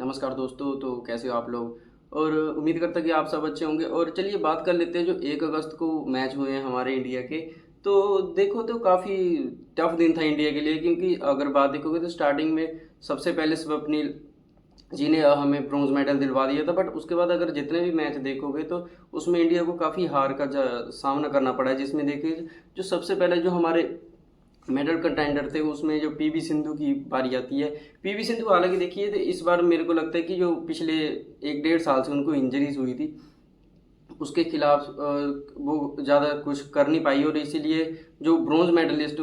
नमस्कार दोस्तों। तो कैसे हो आप लोग? और उम्मीद करता कि आप सब अच्छे होंगे। और चलिए बात कर लेते हैं जो 1 अगस्त को मैच हुए हैं हमारे इंडिया के। तो देखो तो काफ़ी टफ दिन था इंडिया के लिए, क्योंकि अगर बात देखोगे तो स्टार्टिंग में सबसे पहले स्वप्निल जी ने हमें ब्रॉन्ज मेडल दिलवा दिया था। बट उसके बाद अगर जितने भी मैच देखोगे तो उसमें इंडिया को काफ़ी हार का सामना करना पड़ा है। जिसमें देखिए जो सबसे पहले जो हमारे मेडल कंटेंडर थे उसमें जो पीवी सिंधु की बारी आती है। पीवी सिंधु हालांकि देखिए तो इस बार मेरे को लगता है कि जो पिछले 1 डेढ़ साल से उनको इंजरीज हुई थी, उसके खिलाफ वो ज़्यादा कुछ कर नहीं पाई। और इसीलिए जो ब्रॉन्ज मेडलिस्ट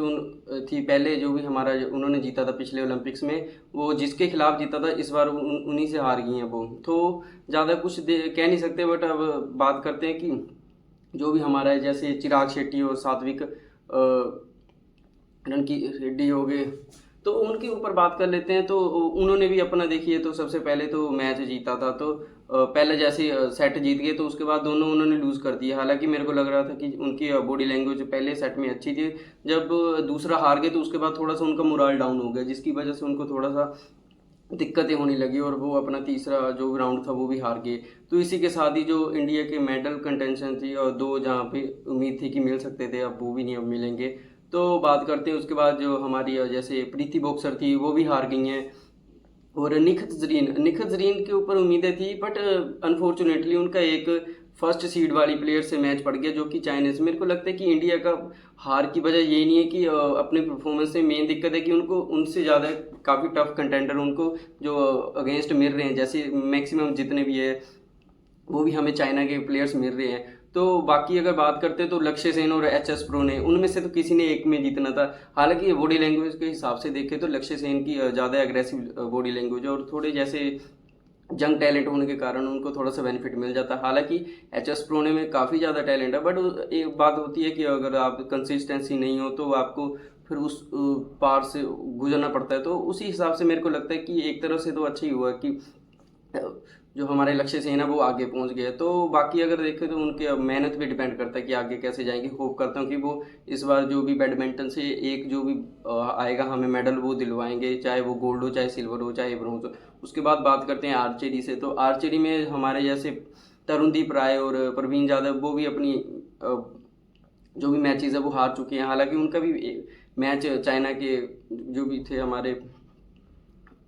थी पहले, जो भी हमारा उन्होंने जीता था पिछले ओलंपिक्स में, वो जिसके खिलाफ जीता था इस बार उन्हीं से हार गई हैं वो। तो ज़्यादा कुछ कह नहीं सकते। बट अब बात करते हैं कि जो भी हमारा है, जैसे चिराग शेट्टी और सात्विक रनकी रेड्डी हो गए, तो उनके ऊपर बात कर लेते हैं। तो उन्होंने भी अपना देखिए तो सबसे पहले तो मैच जीता था। तो पहले जैसे सेट जीत गए तो उसके बाद दोनों उन्होंने लूज़ कर दिया। हालांकि मेरे को लग रहा था कि उनकी बॉडी लैंग्वेज पहले सेट में अच्छी थी। जब दूसरा हार गए तो उसके बाद थोड़ा सा उनका मोरल डाउन हो गया, जिसकी वजह से उनको थोड़ा सा दिक्कतें होने लगी और वो अपना तीसरा जो राउंड था वो भी हार गए। तो इसी के साथ ही जो इंडिया के मेडल कंटेंशन थी और दो जहाँ पे उम्मीद थी कि मिल सकते थे, अब वो भी नहीं अब मिलेंगे। तो बात करते हैं उसके बाद जो हमारी जैसे प्रीति बॉक्सर थी वो भी हार गई हैं। और निखत जरीन के ऊपर उम्मीदें थी, बट अनफॉर्चुनेटली उनका एक फर्स्ट सीड वाली प्लेयर से मैच पड़ गया जो कि चाइना से। मेरे को लगता है कि इंडिया का हार की वजह ये नहीं है कि अपने परफॉर्मेंस में मेन दिक्कत है कि उनको उनसे ज़्यादा काफ़ी टफ कंटेंडर उनको जो अगेंस्ट मिल रहे हैं, जैसे मैक्सिमम जितने भी है वो भी हमें चाइना के प्लेयर्स मिल रहे हैं। तो बाकी अगर बात करते हैं तो लक्ष्य सेन और एच एस प्रो ने, उनमें से तो किसी ने एक में जीतना था। हालांकि बॉडी लैंग्वेज के हिसाब से देखें तो लक्ष्य सेन की ज़्यादा एग्रेसिव बॉडी लैंग्वेज और थोड़े जैसे जंग टैलेंट होने के कारण उनको थोड़ा सा बेनिफिट मिल जाता है। हालांकि एच एस प्रो ने में काफ़ी ज़्यादा टैलेंट है, बट एक बात होती है कि अगर आप कंसिस्टेंसी नहीं हो तो आपको फिर उस पार से गुजरना पड़ता है। तो उसी हिसाब से मेरे को लगता है कि एक तरह से तो अच्छा ही हुआ कि जो हमारे लक्ष्य सेन है वो आगे पहुंच गए। तो बाकी अगर देखें तो उनके मेहनत पे डिपेंड करता है कि आगे कैसे जाएंगे। होप करता हूँ कि वो इस बार जो भी बैडमिंटन से एक जो भी आएगा हमें मेडल वो दिलवाएंगे, चाहे वो गोल्ड हो, चाहे सिल्वर हो, चाहे ब्रॉन्ज हो। उसके बाद बात करते हैं आर्चरी से। तो आर्चरी में हमारे जैसे तरुणदीप राय और प्रवीण जाधव वो भी अपनी जो भी मैचेस है वो हार चुके हैं। हालांकि उनका भी मैच चाइना के जो भी थे हमारे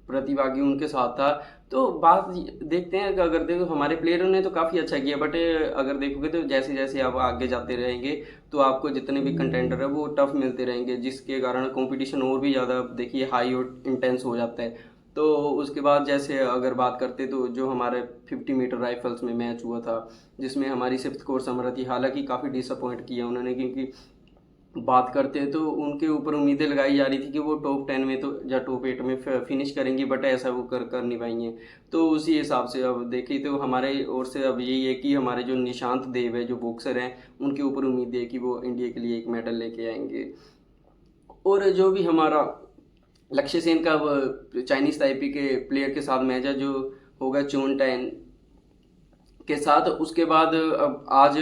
प्रतिभागी उनके साथ था। तो बात देखते हैं कि अगर देखो हमारे प्लेयरों ने तो काफ़ी अच्छा किया, बट अगर देखोगे तो जैसे जैसे आप आगे जाते रहेंगे तो आपको जितने भी कंटेंडर है वो टफ मिलते रहेंगे, जिसके कारण कंपटीशन और भी ज़्यादा देखिए हाई और इंटेंस हो जाता है। तो उसके बाद जैसे अगर बात करते तो जो हमारे 50 मीटर राइफल्स में मैच हुआ था जिसमें हमारी सिफ्थ कोर समरा थी, हालांकि काफ़ी डिसअपॉइंट किया उन्होंने, क्योंकि बात करते हैं तो उनके ऊपर उम्मीदें लगाई जा रही थी कि वो टॉप 10 में तो या टॉप 8 में फिनिश करेंगी, बट ऐसा वो कर नहीं पाई हैं। तो उसी हिसाब से अब देखिए तो हमारे ओर से अब यही है कि हमारे जो निशांत देव है जो बॉक्सर हैं उनके ऊपर उम्मीद है कि वो इंडिया के लिए एक मेडल लेके आएंगे। और जो भी हमारा लक्ष्य सेन का चाइनीज ताइपी के प्लेयर के साथ मैच है जो होगा चोन टैन के साथ। उसके बाद अब आज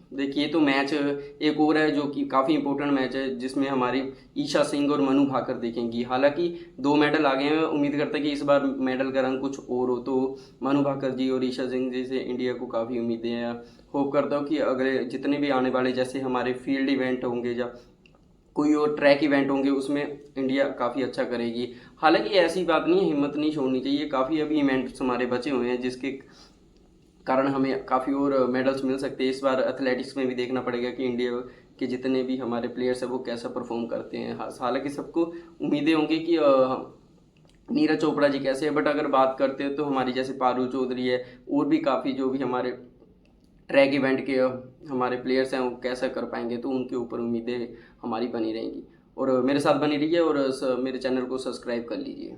देखिए तो मैच एक और है जो कि काफ़ी इंपॉर्टेंट मैच है, जिसमें हमारी ईशा सिंह और मनु भाकर देखेंगी। हालांकि 2 मेडल आ गए हैं, उम्मीद करता है कि इस बार मेडल का रंग कुछ और हो। तो मनु भाकर जी और ईशा सिंह जी से इंडिया को काफ़ी उम्मीदें हैं। होप करता हूँ कि अगले जितने भी आने वाले जैसे हमारे फील्ड इवेंट होंगे या कोई और ट्रैक इवेंट होंगे उसमें इंडिया काफ़ी अच्छा करेगी। हालांकि ऐसी बात नहीं है, हिम्मत नहीं छोड़नी चाहिए। काफ़ी अभी इवेंट्स हमारे बचे हुए हैं जिसके कारण हमें काफ़ी और मेडल्स मिल सकते हैं। इस बार एथलेटिक्स में भी देखना पड़ेगा कि इंडिया के जितने भी हमारे प्लेयर्स हैं वो कैसा परफॉर्म करते हैं। हालांकि सबको उम्मीदें होंगी कि नीरज चोपड़ा जी कैसे है, बट अगर बात करते हैं तो हमारी जैसे पारू चौधरी है और भी काफ़ी जो भी हमारे ट्रैक इवेंट के हमारे प्लेयर्स हैं वो कैसा कर पाएंगे, तो उनके ऊपर उम्मीदें हमारी बनी रहेंगी। और मेरे साथ बनी रहिए और मेरे चैनल को सब्सक्राइब कर लीजिए।